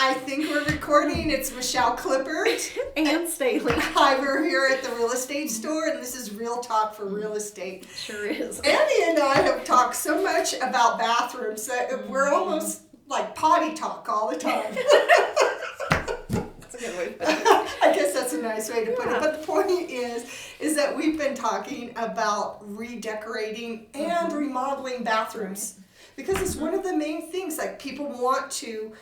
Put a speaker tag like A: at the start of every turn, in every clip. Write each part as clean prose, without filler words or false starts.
A: I think we're recording. It's Michelle Klippert
B: and Staley.
A: Hi, we're here at the real estate store, and this is Real Talk for Real Estate.
B: Sure is.
A: Annie and I have talked so much about bathrooms that we're almost like potty talk all the time.
B: That's a good way to put it.
A: I guess that's a nice way to put it. But the point is that we've been talking about redecorating and remodeling bathrooms. Because it's one of the main things, like people want to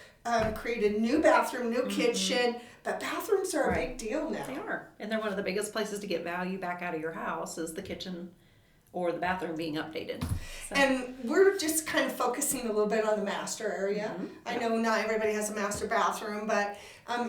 A: create a new bathroom, new kitchen, but bathrooms are a big deal now.
B: They are. And they're one of the biggest places to get value back out of your house is the kitchen or the bathroom being updated. So.
A: And we're just kind of focusing a little bit on the master area. I know not everybody has a master bathroom, but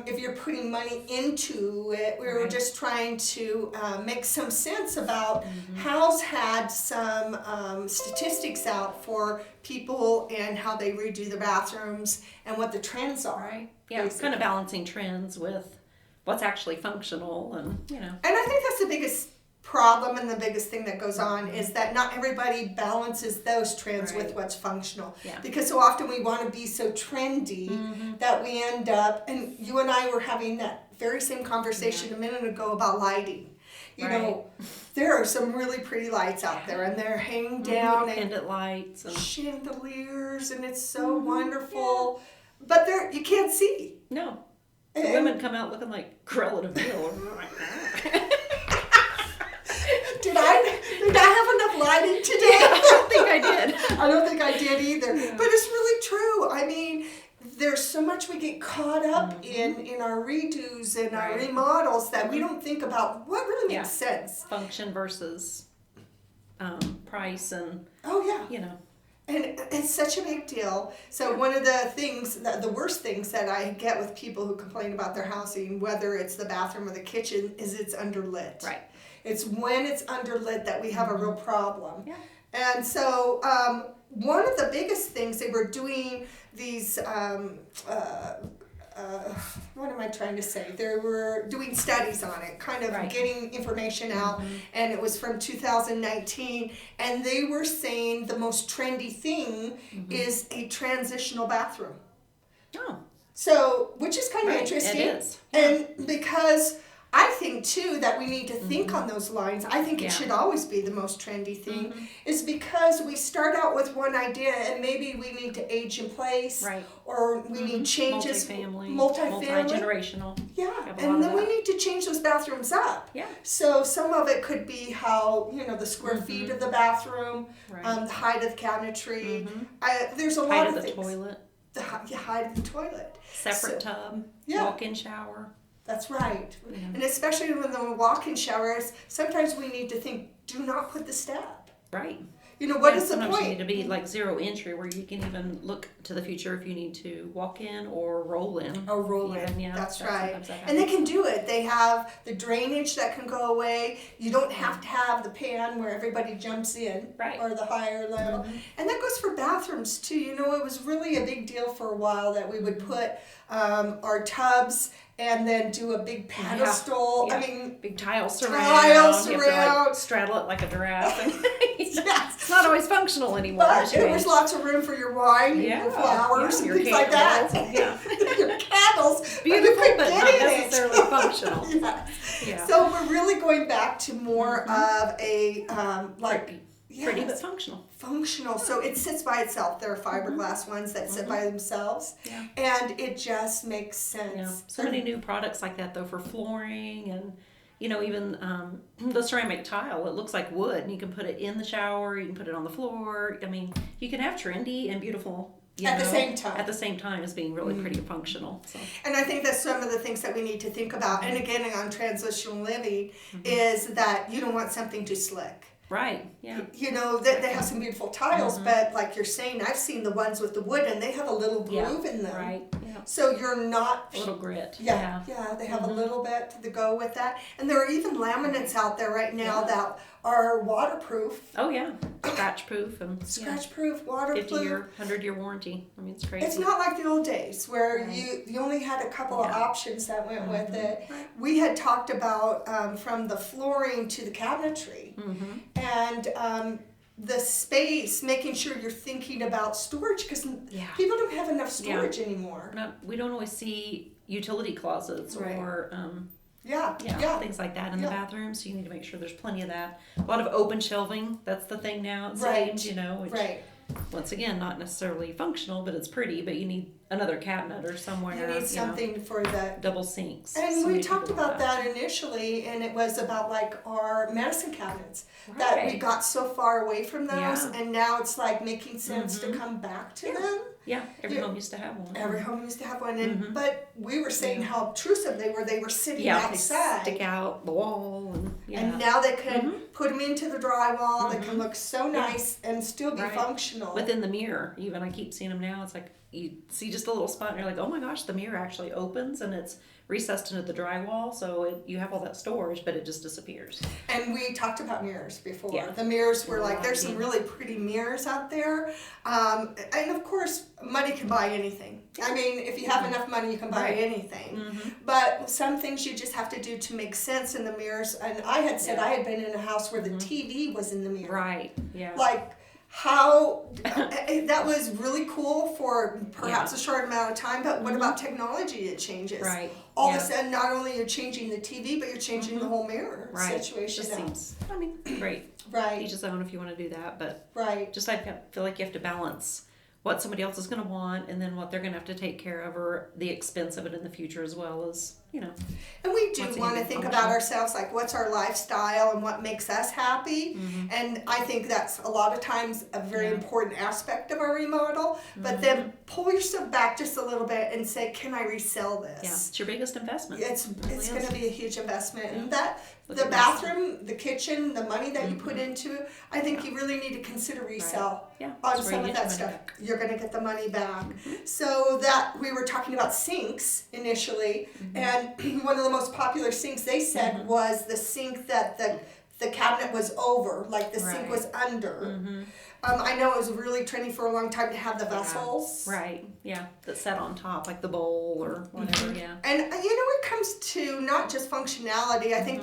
A: if you're putting money into it, we were just trying to make some sense about Hal's had some statistics out for people and how they redo the bathrooms and what the trends are.
B: Right. Yeah, it's kind of balancing trends with what's actually functional and, you know.
A: And I think that's the biggest problem and the biggest thing that goes on is that not everybody balances those trends with what's functional.
B: Yeah.
A: Because so often we want to be so trendy that we end up, and you and I were having that very same conversation a minute ago about lighting. You know, there are some really pretty lights out there, and they're hanging down and
B: pendant lights and
A: chandeliers, and it's so wonderful. But you can't see.
B: No. The women come out looking like Cruella de Vil.
A: Did I have enough lighting today?
B: I don't think I did.
A: I don't think I did either. Yeah. But it's really true. I mean, there's so much we get caught up in our redos and our remodels that we don't think about what really makes sense.
B: Function versus price and, you know.
A: And it's such a big deal. So one of the things, the worst things that I get with people who complain about their housing, whether it's the bathroom or the kitchen, is it's underlit.
B: Right.
A: It's when it's underlit that we have a real problem.
B: Yeah.
A: And so one of the biggest things, they were doing these, what am I trying to say? They were doing studies on it, kind of getting information out, and it was from 2019, and they were saying the most trendy thing is a transitional bathroom.
B: Oh.
A: So, which is kind of interesting.
B: It is.
A: Yeah. And because I think, too, that we need to think on those lines. I think it should always be the most trendy thing, is because we start out with one idea and maybe we need to age in place, or we need changes.
B: Multi-family.
A: Multi-generational. Yeah, and then we need to change those bathrooms up.
B: Yeah.
A: So some of it could be how, the square feet of the bathroom, the height of the cabinetry. There's a lot of things.
B: Height of the toilet.
A: The height of the toilet.
B: Separate tub.
A: Yeah.
B: Walk-in shower.
A: That's right. And especially when the walk-in showers, sometimes we need to think, do not put the step.
B: Right.
A: What is the
B: sometimes
A: point?
B: You need to be like zero entry where you can even look to the future if you need to walk in or roll in.
A: Oh, roll in. Yeah, that's right. And they can do it. They have the drainage that can go away. You don't have to have the pan where everybody jumps in, or the higher level. And that goes for bathrooms too. It was really a big deal for a while that we would put our tubs and then do a big pedestal.
B: Yeah.
A: I mean,
B: big tile surround. You have to straddle it like a giraffe. It's not always functional anymore.
A: But there was lots of room for your wine and your flowers and things like that. Your candles.
B: Beautiful, but not necessarily functional.
A: Yeah. So we're really going back to more of a
B: pretty but functional.
A: Functional. So it sits by itself. There are fiberglass ones that sit by themselves. Yeah. And it just makes sense.
B: Yeah. So many new products like that though for flooring and even the ceramic tile. It looks like wood and you can put it in the shower, you can put it on the floor. I mean, you can have trendy and beautiful
A: at the same time.
B: At the same time as being really pretty functional. So.
A: And I think that's some of the things that we need to think about. And again, on transitional living is that you don't want something too slick.
B: Right, yeah.
A: They have some beautiful tiles, but like you're saying, I've seen the ones with the wood and they have a little groove in them.
B: Right, yeah.
A: So you're not...
B: A little grit.
A: Yeah, they have a little bit to go with that. And there are even laminates out there right now that are waterproof.
B: Oh, yeah. Scratch proof. And
A: Scratch proof, waterproof.
B: 50-year, 100-year warranty. I mean, it's crazy.
A: It's not like the old days where you only had a couple of options that went with it. Right. We had talked about from the flooring to the cabinetry. And the space, making sure you're thinking about storage, because people don't have enough storage anymore.
B: We don't always see utility closets or things like that in the bathroom, so you need to make sure there's plenty of that. A lot of open shelving, that's the thing now, it seems, you know, which, once again, not necessarily functional, but it's pretty, but you need another cabinet or somewhere.
A: You need something for that.
B: Double sinks.
A: And we talked about that initially, and it was about like our medicine cabinets, that we got so far away from those, and now it's like making sense to come back to them.
B: Yeah, every home used to have one.
A: Every home used to have one, and but we were saying how obtrusive they were. They were sitting outside.
B: They stick out the wall,
A: and now they can put them into the drywall. They can look so nice and still be functional.
B: Within the mirror, even I keep seeing them now. It's like you see just a little spot, and you're like, oh my gosh, the mirror actually opens, and it's recessed into the drywall, so you have all that storage, but it just disappears.
A: And we talked about mirrors before. Yeah. The mirrors were like, there's some really pretty mirrors out there. And of course, money can buy anything. I mean, if you have enough money, you can buy anything. But some things you just have to do to make sense in the mirrors. And I had said I had been in a house where the TV was in the mirror.
B: Right, yeah.
A: Like, how that was really cool for perhaps a short amount of time, but what about technology? It changes.
B: Right.
A: All of a sudden, not only you're changing the TV, but you're changing the whole mirror situation.
B: Just seems, I mean, great. Each his own if you want to do that, but just I feel like you have to balance what somebody else is going to want and then what they're going to have to take care of, or the expense of it in the future, as well as, you know.
A: And we do want to think about ourselves, like what's our lifestyle and what makes us happy. And I think that's a lot of times a very important aspect of our remodel. But then pull yourself back just a little bit and say, can I resell this?
B: Yeah, it's your biggest investment.
A: It's going to be a huge investment. And that the bathroom, the kitchen, the money that you put into it, I think you really need to consider resell on some of that stuff. You're going to get the money back. So that we were talking about sinks initially, and one of the most popular sinks they said was the sink that the cabinet was over, like the sink was under. I know it was really trendy for a long time to have the vessels.
B: That set on top, like the bowl or whatever, And
A: you know, it comes to not just functionality, I think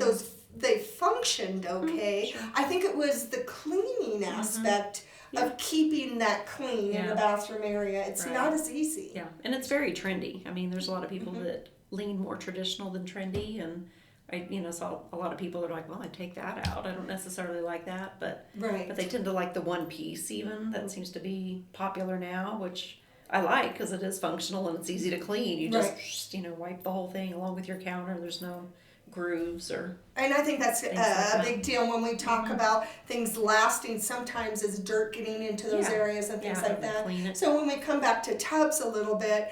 A: they functioned okay. I think it was the cleaning aspect of keeping that clean in the bathroom area. It's not as easy.
B: Yeah, and it's very trendy. I mean, there's a lot of people that lean more traditional than trendy, and I saw a lot of people that are like, well, I take that out. I don't necessarily like that, but they tend to like the one piece even. That seems to be popular now, which I like because it is functional and it's easy to clean. You just wipe the whole thing along with your counter. There's no grooves or.
A: And I think that's a big deal when we talk about things lasting. Sometimes is dirt getting into those areas and things like that. So when we come back to tubs a little bit,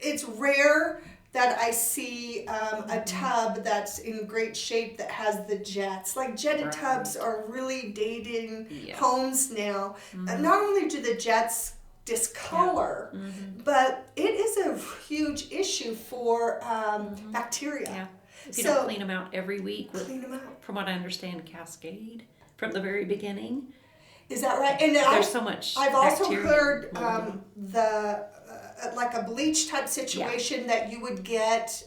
A: it's rare that I see a tub that's in great shape that has the jets. Like jetted tubs are really dating homes now. Not only do the jets discolor, but it is a huge issue for bacteria.
B: If you don't clean them out every week, from what I understand, Cascade from the very beginning.
A: Is that right? And
B: there's so much.
A: I've also heard like a bleach type situation that you would get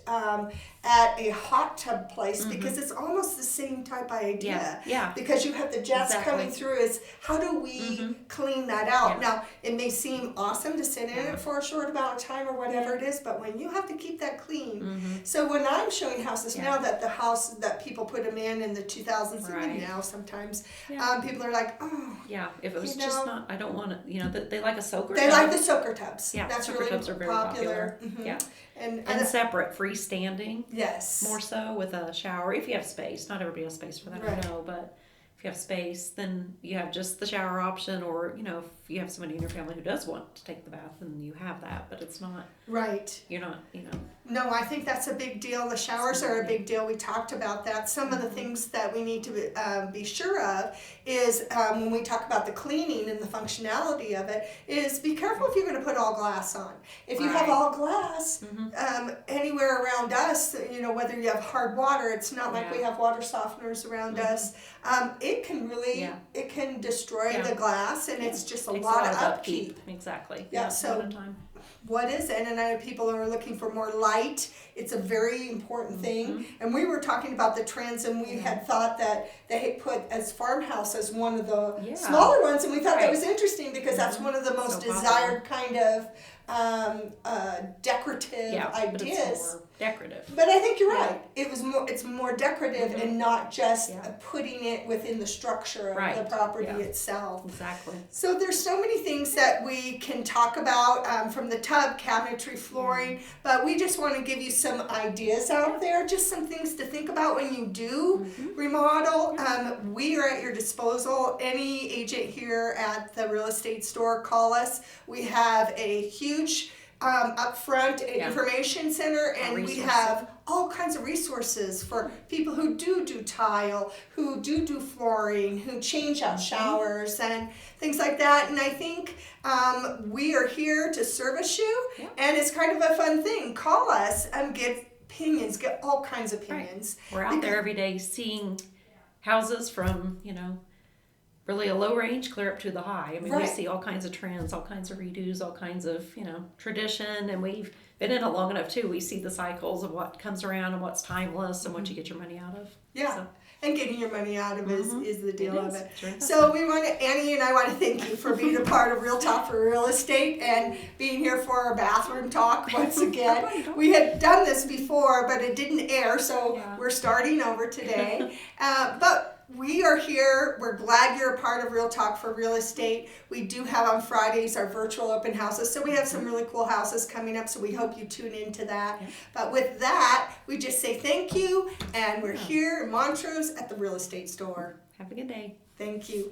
A: at a hot tub place because it's almost the same type idea. Because you have the jets coming through. Is how do we clean that out? Now, it may seem awesome to sit in it for a short amount of time or whatever it is, but when you have to keep that clean. So when I'm showing houses now that the house that people put them in the 2000s, even now sometimes, people are like, oh.
B: Yeah, if it was just not, I don't want to, they like a soaker
A: tub. They like the soaker tubs.
B: Yeah,
A: that's
B: soaker
A: really
B: tubs are very popular.
A: Yeah.
B: And separate, freestanding.
A: Yes.
B: More so with a shower, if you have space. Not everybody has space for that, I know, but if you have space, then you have just the shower option, or, if you have somebody in your family who does want to take the bath, then you have that, but it's not.
A: Right.
B: You're not,
A: No, I think that's a big deal. The showers are a big deal. We talked about that. Some of the things that we need to be sure of is when we talk about the cleaning and the functionality of it is be careful if you're going to put all glass on. If you have all glass anywhere around us, whether you have hard water, it's not like we have water softeners around us. it can really, it can destroy the glass, and it's just a lot of upkeep.
B: Exactly.
A: Yeah, so
B: one at a time.
A: What is it? And I know people are looking for more light. It's a very important thing. And we were talking about the trends, and we had thought that they had put as farmhouse as one of the smaller ones, and we thought that was interesting because that's one of the most desired kind of decorative ideas.
B: But it's more decorative.
A: But I think you're right. It's more decorative and not just putting it within the structure of the property itself.
B: Exactly.
A: So there's so many things that we can talk about from the tub, cabinetry, flooring, but we just want to give you some ideas out there, just some things to think about when you do remodel. We are at your disposal. Any agent here at the real estate store, call us. We have a huge upfront information center, and we have all kinds of resources for people who do tile, who do flooring, who change out showers and things like that. And I think we are here to service you, and it's kind of a fun thing. Call us and get opinions, get all kinds of opinions.
B: We're out there every day seeing houses from, really a low range clear up to the high. I mean, we see all kinds of trends, all kinds of redos, all kinds of, tradition, and we've been in it long enough too. We see the cycles of what comes around and what's timeless and what you get your money out of.
A: Yeah. So. And getting your money out of is the deal of it.
B: Sure.
A: So Annie and I want to thank you for being a part of Real Talk for Real Estate and being here for our bathroom talk once again. We had done this before, but it didn't air, so we're starting over today. But we are here. We're glad you're a part of Real Talk for Real Estate. We do have on Fridays our virtual open houses, so we have some really cool houses coming up, so we hope you tune into that. But with that, we just say thank you, and we're here in Montrose at the real estate store.
B: Have a good day.
A: Thank you.